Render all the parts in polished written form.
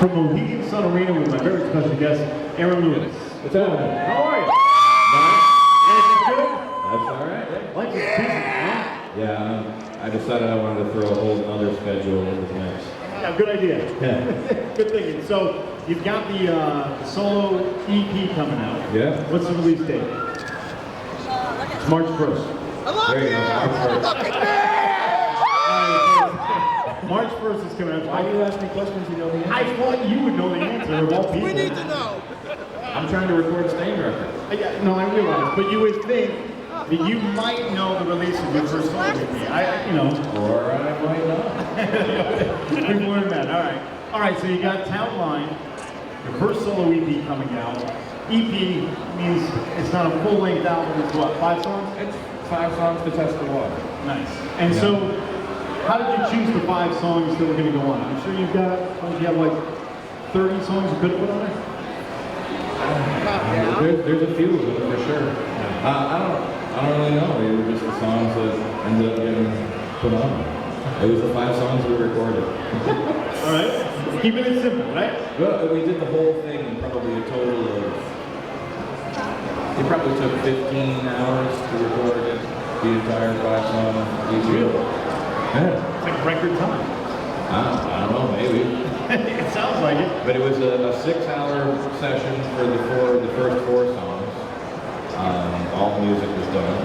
from Mohegan Sun Arena with my very special guest, Aaron Lewis. What's up? How are you? Anything good? That's all right. Life is busy, huh? Yeah, I decided I wanted to throw a whole other schedule into the mix. Yeah, good idea. Yeah. Good thinking. So, you've got the solo EP coming out. Yeah. What's the release date? It's March 1st. There you go. March 1st is coming out. Why do you ask me questions you know the answer? I thought you would know the answer of all people. We need to know. I'm trying to record Stain record. Yeah, no, I realize, but you would think that you might know the release of your first song with me. You know. Or I might not. We've learned that. All right. So you got Town Line, your first solo EP coming out. EP means it's not a full-length album. It's what, 5 songs? It's 5 songs to test the water. Nice. And so, how did you choose the 5 songs that were going to go on? I'm sure you have like 30 songs you could have put on it. There's a few of them for sure. I don't really know. They were just the songs that ended up getting put on. It was the 5 songs we recorded. All right. Keeping it simple, right? Well, we did the whole thing in probably a total of. It probably took 15 hours to record the entire 5-song EP. Really? Yeah. It's like record time. I don't know, maybe. It sounds like it. But it was a 6-hour session for the first 4 songs. All the music was done.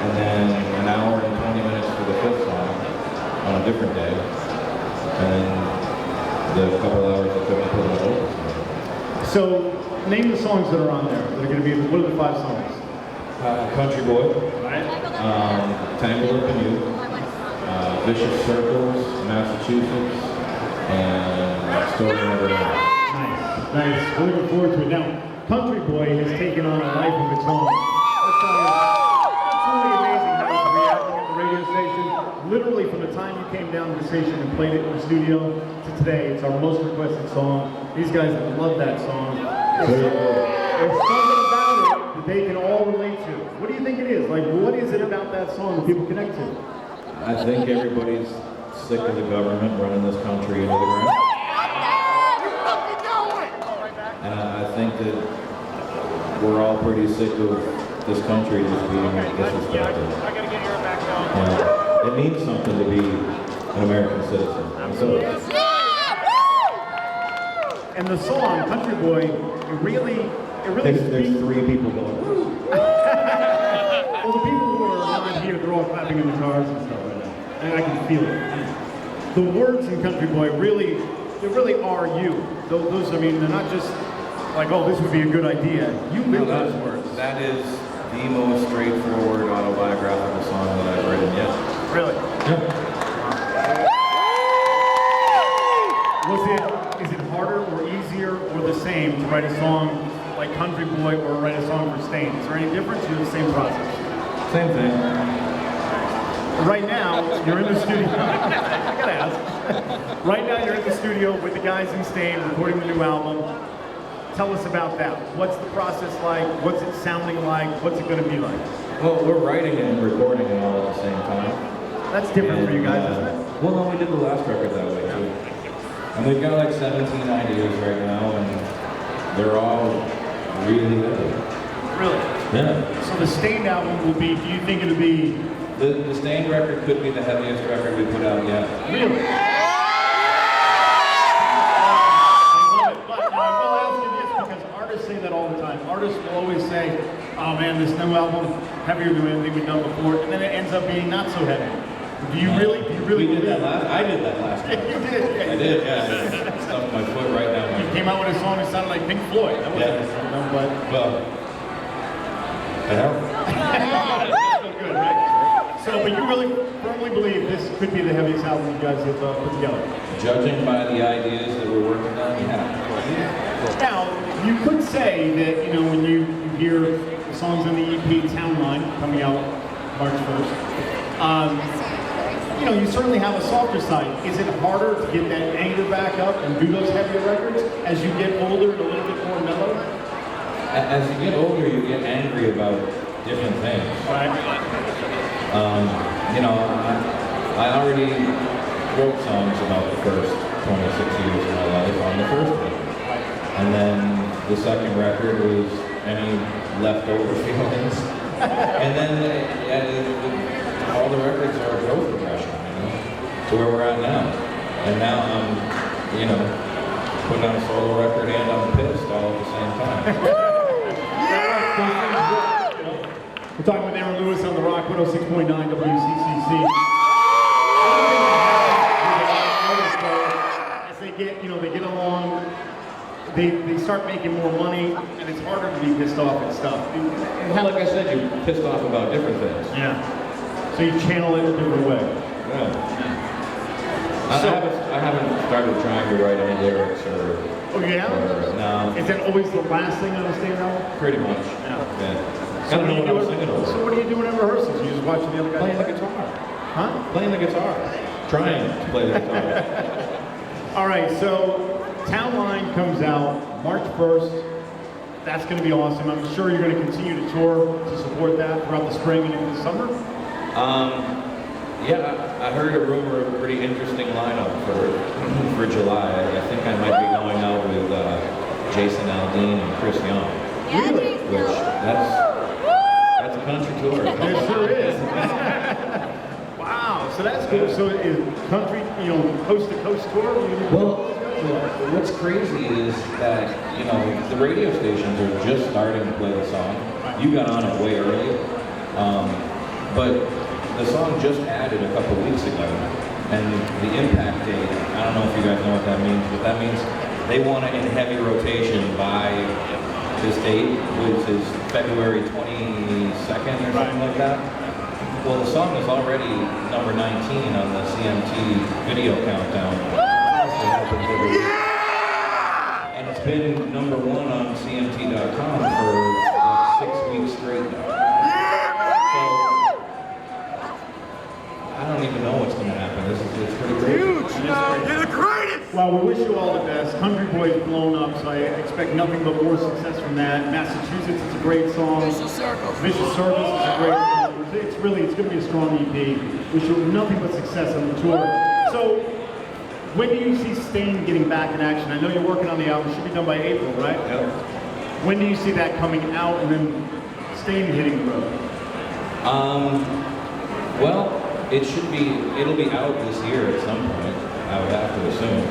And then an hour and 20 minutes for the 5th song on a different day. And the couple hours that took to put it over. So, name the songs that are on there. That are going to be, what are the 5 songs? Country Boy, Right. Tangled Up in You, Vicious Circles, Massachusetts, and Story Never Ends. Nice. We're looking forward to it. Now, Country Boy has taken on a life of its own. That song is absolutely amazing how it's reacting at the radio station. Literally, from the time you came down to the station and played it in the studio to today, it's our most requested song. These guys love that song. There's something about it that they can all relate to. What do you think it is? Like, what is it about that song that people connect to? I think everybody's sick of the government running this country into the ground. And I think that we're all pretty sick of this country just being disrespected. It means something to be an American citizen. Absolutely. And the song, Country Boy, it really There's speaks. 3 people going, woo! Well, the people who are not here, they're all clapping in the cars and stuff like that. And I can feel it. The words in Country Boy they really are you. Those, I mean, they're not just like, oh, this would be a good idea. You live those words. That is the most straightforward autobiographical song that I've written yet. Really? Yeah. Is it harder or easier or the same to write a song like Country Boy or write a song for Stain? Is there any difference or the same process? Same thing. Right now, you're in the studio. I gotta ask. Right now, you're in the studio with the guys in Stain recording the new album. Tell us about that. What's the process like? What's it sounding like? What's it going to be like? Well, we're writing it and recording it all at the same time. That's different for you guys, isn't it? Well, no, we did the last record that way too. And we've got like 17 ideas right now, and they're all really good. Really? Yeah. So the Stained album will be, do you think it'll be... The Stained record could be the heaviest record we put out yet. Really? I love it. But now I will ask you this, because artists say that all the time. Artists will always say, oh man, this new album, heavier than anything we've done before, and then it ends up being not so heavy. Do you really We did that last. I did that last time. You did? Yeah, I did. Yeah. I stuffed my foot right down. You came out with a song that sounded like Pink Floyd. That wasn't but well, it helped. so good, right? So, but you really firmly believe this could be the heaviest album you guys have put together? Judging by the ideas that we're working on, yeah. Now, you could say that, you know, when you hear the songs on the EP Town Line coming out March 1st, you know, you certainly have a softer side. Is it harder to get that anger back up and do those heavier records as you get older and a little bit more mellow? As you get older, you get angry about different things. Right. You know, I already wrote songs about the first 26 years of my life on the first one. And then the second record was any leftover feelings. And then all the records are a growth progression, to where we're at now. And now I'm, putting out a solo record and I'm pissed all at the same time. We're talking with Aaron Lewis on the Rock 106.9 WCCC. As they get, they get along, they start making more money, and it's harder to be pissed off and stuff. Like I said, you're pissed off about different things. Yeah. So you channel it a different way. Yeah. I haven't started trying to write any lyrics or. Oh yeah? No. Is that always the last thing on a stage album? Pretty much. Yeah. Gotta know what I'm singing over. So what do you do in rehearsals? You just watch the other guy Playing the guitar. Huh? Playing the guitar. Trying to play the guitar. All right, so Town Line comes out March 1st. That's going to be awesome. I'm sure you're going to continue to tour to support that throughout the spring and into the summer. Yeah, I heard a rumor of a pretty interesting lineup for July. I think I might be going out with Jason Aldean and Chris Young. Really? Which that's a country tour. It sure is. Wow, so that's cool. So is country, coast to coast tour? Well, what's crazy is that, the radio stations are just starting to play the song. You got on it way early. But the song just added a couple weeks ago. And the impact date, I don't know if you guys know what that means, but that means they want it in heavy rotation by this date, which is February 22nd or something like that. Well, the song is already number 19 on the CMT video countdown. And it's been number 1 on CMT.com for like 6 weeks straight now. So, I don't even know what's going to happen. It's pretty crazy. Huge! You're the greatest! Well, we wish you all the best. Country Boy's blown up, so I expect nothing but more success from that. Massachusetts is a great song. Vicious Circle is a great song. It's going to be a strong EP. Wish you nothing but success on the tour. So, when do you see Stain getting back in action? I know you're working on the album. It should be done by April, right? Yep. When do you see that coming out and then Stain hitting the road? Well, it'll be out this year at some point, I would have to assume.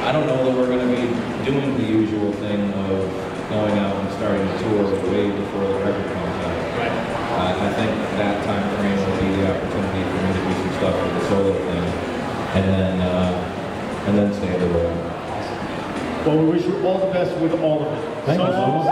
I don't know that we're going to be doing the usual thing of going out and starting the tour way before the record comes out. Right. I think that time frame will be the opportunity for me to do some stuff with the solo thing, and then stay the road. Well, we wish you all the best with all of it. Thank you so much.